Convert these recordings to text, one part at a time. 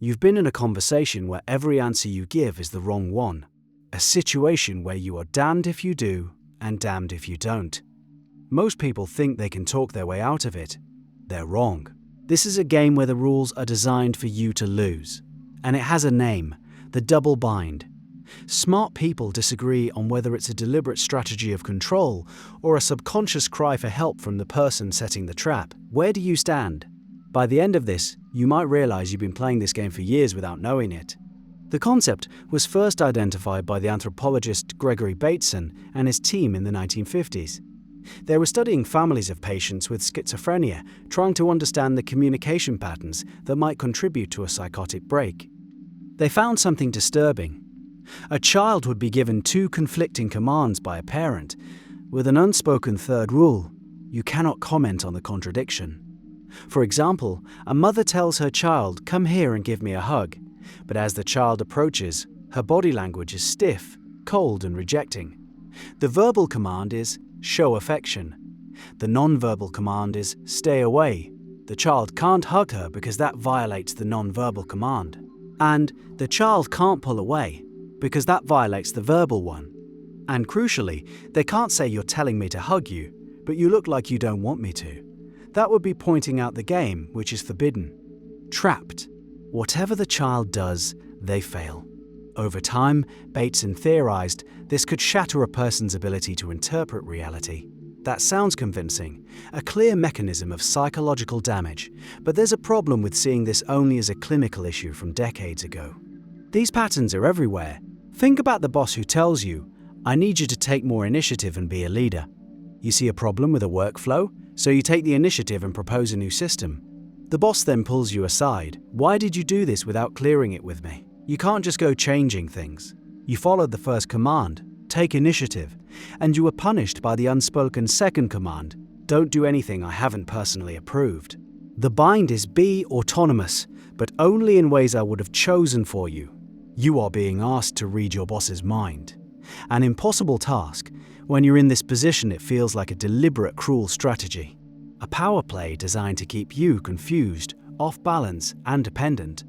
You've been in a conversation where every answer you give is the wrong one. A situation where you are damned if you do and damned if you don't. Most people think they can talk their way out of it. They're wrong. This is a game where the rules are designed for you to lose. And it has a name, the double bind. Smart people disagree on whether it's a deliberate strategy of control or a subconscious cry for help from the person setting the trap. Where do you stand? By the end of this, you might realize you've been playing this game for years without knowing it. The concept was first identified by the anthropologist Gregory Bateson and his team in the 1950s. They were studying families of patients with schizophrenia, trying to understand the communication patterns that might contribute to a psychotic break. They found something disturbing. A child would be given two conflicting commands by a parent, with an unspoken third rule: you cannot comment on the contradiction. For example, a mother tells her child, "Come here and give me a hug," but as the child approaches, her body language is stiff, cold, and rejecting. The verbal command is, "Show affection." The non-verbal command is, "Stay away." The child can't hug her because that violates the non-verbal command. And the child can't pull away because that violates the verbal one. And crucially, they can't say, "You're telling me to hug you, but you look like you don't want me to." That would be pointing out the game, which is forbidden. Trapped. Whatever the child does, they fail. Over time, Bateson theorized this could shatter a person's ability to interpret reality. That sounds convincing, a clear mechanism of psychological damage, but there's a problem with seeing this only as a clinical issue from decades ago. These patterns are everywhere. Think about the boss who tells you, "I need you to take more initiative and be a leader." You see a problem with a workflow, so you take the initiative and propose a new system. The boss then pulls you aside. "Why did you do this without clearing it with me?" You can't just go changing things. You followed the first command, "Take initiative," and you were punished by the unspoken second command, "Don't do anything I haven't personally approved." The bind is be autonomous, but only in ways I would have chosen for you. You are being asked to read your boss's mind. An impossible task. When you're in this position, it feels like a deliberate, cruel strategy. A power play designed to keep you confused, off balance, and dependent.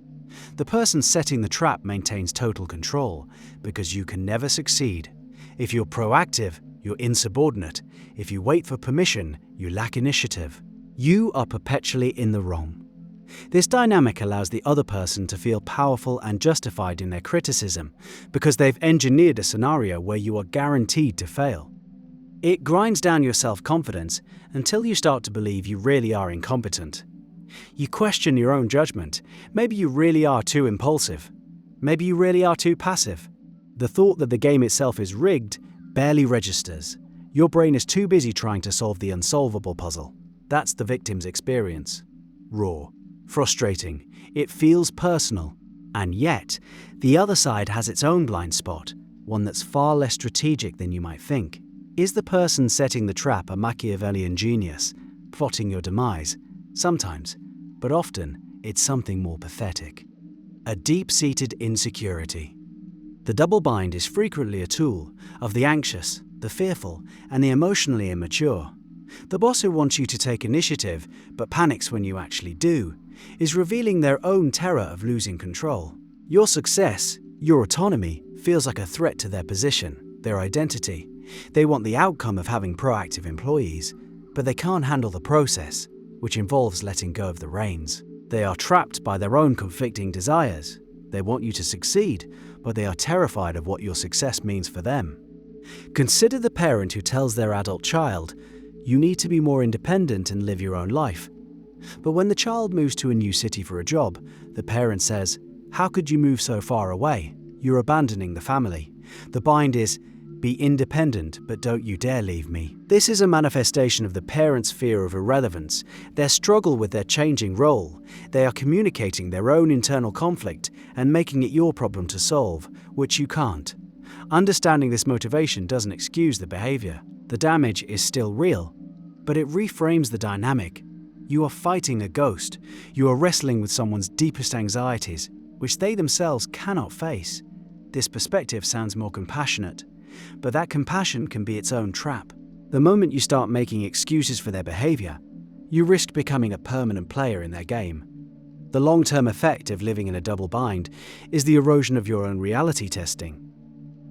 The person setting the trap maintains total control because you can never succeed. If you're proactive, you're insubordinate. If you wait for permission, you lack initiative. You are perpetually in the wrong. This dynamic allows the other person to feel powerful and justified in their criticism because they've engineered a scenario where you are guaranteed to fail. It grinds down your self-confidence until you start to believe you really are incompetent. You question your own judgment. Maybe you really are too impulsive. Maybe you really are too passive. The thought that the game itself is rigged barely registers. Your brain is too busy trying to solve the unsolvable puzzle. That's the victim's experience. Raw. Frustrating. It feels personal. And yet, the other side has its own blind spot, one that's far less strategic than you might think. Is the person setting the trap a Machiavellian genius, plotting your demise? Sometimes, but often, it's something more pathetic. A deep-seated insecurity. The double bind is frequently a tool of the anxious, the fearful, and the emotionally immature. The boss who wants you to take initiative, but panics when you actually do, is revealing their own terror of losing control. Your success, your autonomy, feels like a threat to their position, their identity. They want the outcome of having proactive employees, but they can't handle the process, which involves letting go of the reins. They are trapped by their own conflicting desires. They want you to succeed, but they are terrified of what your success means for them. Consider the parent who tells their adult child, "You need to be more independent and live your own life." But when the child moves to a new city for a job, the parent says, "How could you move so far away? You're abandoning the family." The bind is, "Be independent, but don't you dare leave me." This is a manifestation of the parent's fear of irrelevance, their struggle with their changing role. They are communicating their own internal conflict and making it your problem to solve, which you can't. Understanding this motivation doesn't excuse the behavior. The damage is still real, but it reframes the dynamic. You are fighting a ghost. You are wrestling with someone's deepest anxieties, which they themselves cannot face. This perspective sounds more compassionate, but that compassion can be its own trap. The moment you start making excuses for their behavior, you risk becoming a permanent player in their game. The long-term effect of living in a double bind is the erosion of your own reality testing.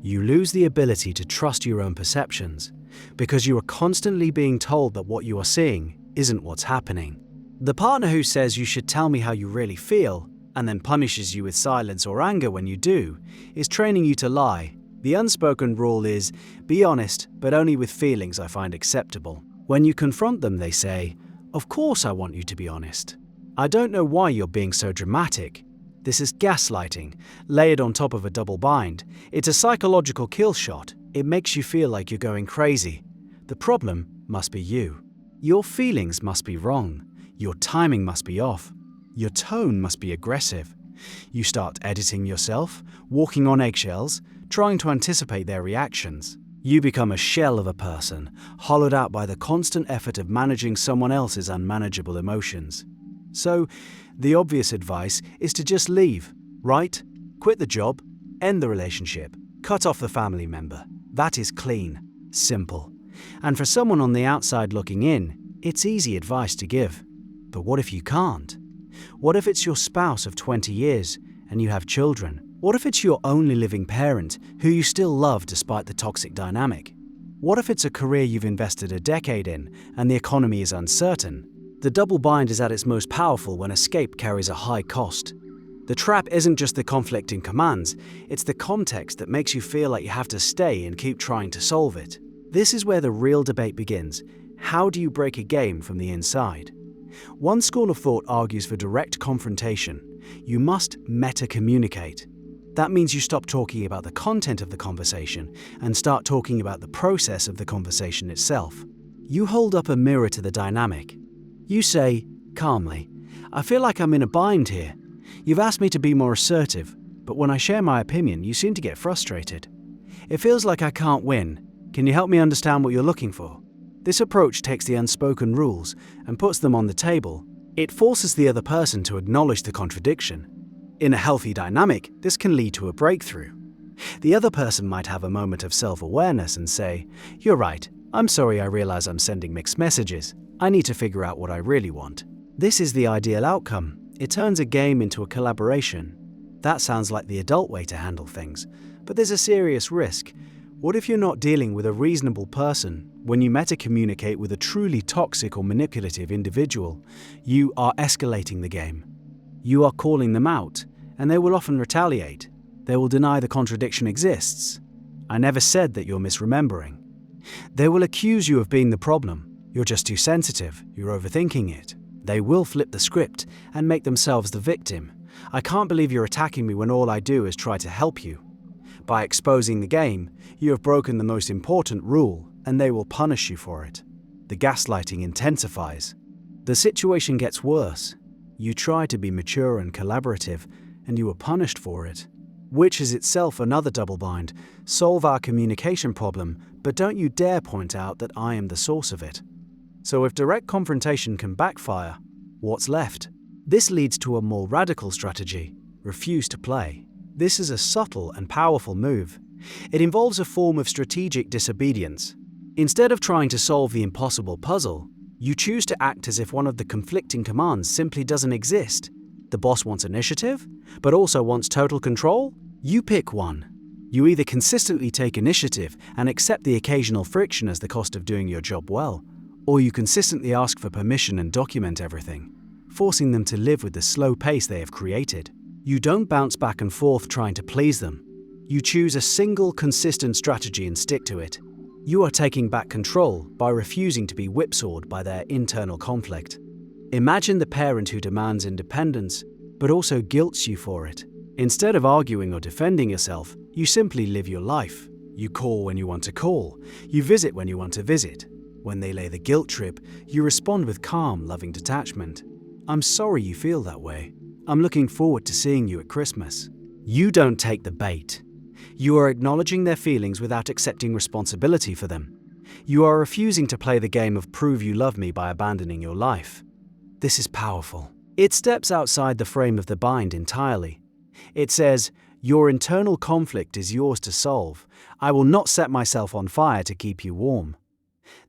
You lose the ability to trust your own perceptions because you are constantly being told that what you are seeing isn't what's happening. The partner who says you should tell me how you really feel and then punishes you with silence or anger when you do is training you to lie. The unspoken rule is, be honest, but only with feelings I find acceptable. When you confront them, they say, of course I want you to be honest. I don't know why you're being so dramatic. This is gaslighting, layered on top of a double bind. It's a psychological kill shot. It makes you feel like you're going crazy. The problem must be you. Your feelings must be wrong. Your timing must be off. Your tone must be aggressive. You start editing yourself, walking on eggshells, trying to anticipate their reactions. You become a shell of a person, hollowed out by the constant effort of managing someone else's unmanageable emotions. So, the obvious advice is to just leave, right? Quit the job, end the relationship, cut off the family member. That is clean, simple. And for someone on the outside looking in, it's easy advice to give. But what if you can't? What if it's your spouse of 20 years and you have children? What if it's your only living parent who you still love despite the toxic dynamic? What if it's a career you've invested a decade in and the economy is uncertain? The double bind is at its most powerful when escape carries a high cost. The trap isn't just the conflicting commands, it's the context that makes you feel like you have to stay and keep trying to solve it. This is where the real debate begins. How do you break a game from the inside? One school of thought argues for direct confrontation. You must meta-communicate. That means you stop talking about the content of the conversation and start talking about the process of the conversation itself. You hold up a mirror to the dynamic. You say, calmly, I feel like I'm in a bind here. You've asked me to be more assertive, but when I share my opinion, you seem to get frustrated. It feels like I can't win. Can you help me understand what you're looking for? This approach takes the unspoken rules and puts them on the table. It forces the other person to acknowledge the contradiction. In a healthy dynamic, this can lead to a breakthrough. The other person might have a moment of self-awareness and say, you're right, I'm sorry I realize I'm sending mixed messages. I need to figure out what I really want. This is the ideal outcome. It turns a game into a collaboration. That sounds like the adult way to handle things, but there's a serious risk. What if you're not dealing with a reasonable person? When you meta-communicate with a truly toxic or manipulative individual, you are escalating the game. You are calling them out, and they will often retaliate. They will deny the contradiction exists. I never said that you're misremembering. They will accuse you of being the problem. You're just too sensitive. You're overthinking it. They will flip the script and make themselves the victim. I can't believe you're attacking me when all I do is try to help you. By exposing the game, you have broken the most important rule, and they will punish you for it. The gaslighting intensifies. The situation gets worse. You try to be mature and collaborative, and you are punished for it. Which is itself another double bind. Solve our communication problem, but don't you dare point out that I am the source of it. So if direct confrontation can backfire, what's left? This leads to a more radical strategy. Refuse to play. This is a subtle and powerful move. It involves a form of strategic disobedience. Instead of trying to solve the impossible puzzle, you choose to act as if one of the conflicting commands simply doesn't exist. The boss wants initiative, but also wants total control? You pick one. You either consistently take initiative and accept the occasional friction as the cost of doing your job well, or you consistently ask for permission and document everything, forcing them to live with the slow pace they have created. You don't bounce back and forth trying to please them. You choose a single, consistent strategy and stick to it. You are taking back control by refusing to be whipsawed by their internal conflict. Imagine the parent who demands independence, but also guilts you for it. Instead of arguing or defending yourself, you simply live your life. You call when you want to call. You visit when you want to visit. When they lay the guilt trip, you respond with calm, loving detachment. I'm sorry you feel that way. I'm looking forward to seeing you at Christmas. You don't take the bait. You are acknowledging their feelings without accepting responsibility for them. You are refusing to play the game of prove you love me by abandoning your life. This is powerful. It steps outside the frame of the bind entirely. It says, your internal conflict is yours to solve. I will not set myself on fire to keep you warm.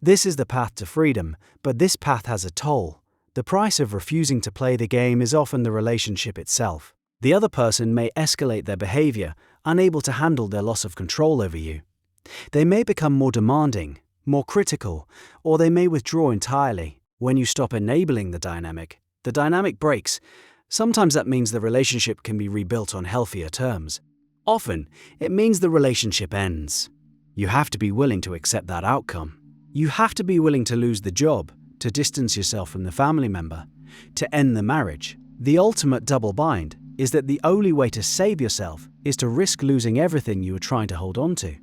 This is the path to freedom, but this path has a toll. The price of refusing to play the game is often the relationship itself. The other person may escalate their behavior, unable to handle their loss of control over you. They may become more demanding, more critical, or they may withdraw entirely. When you stop enabling the dynamic breaks. Sometimes that means the relationship can be rebuilt on healthier terms. Often, it means the relationship ends. You have to be willing to accept that outcome. You have to be willing to lose the job, to distance yourself from the family member, to end the marriage. The ultimate double bind is that the only way to save yourself is to risk losing everything you are trying to hold on to.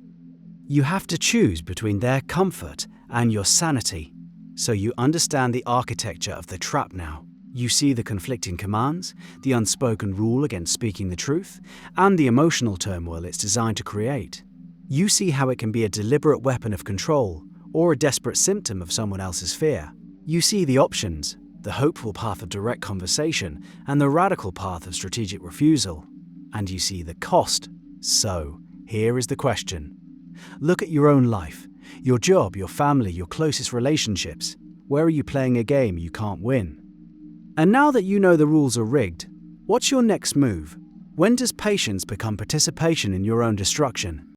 You have to choose between their comfort and your sanity. So you understand the architecture of the trap now. You see the conflicting commands, the unspoken rule against speaking the truth, and the emotional turmoil it's designed to create. You see how it can be a deliberate weapon of control or a desperate symptom of someone else's fear. You see the options, the hopeful path of direct conversation and the radical path of strategic refusal. And you see the cost. So, here is the question. Look at your own life, your job, your family, your closest relationships. Where are you playing a game you can't win? And now that you know the rules are rigged, what's your next move? When does patience become participation in your own destruction?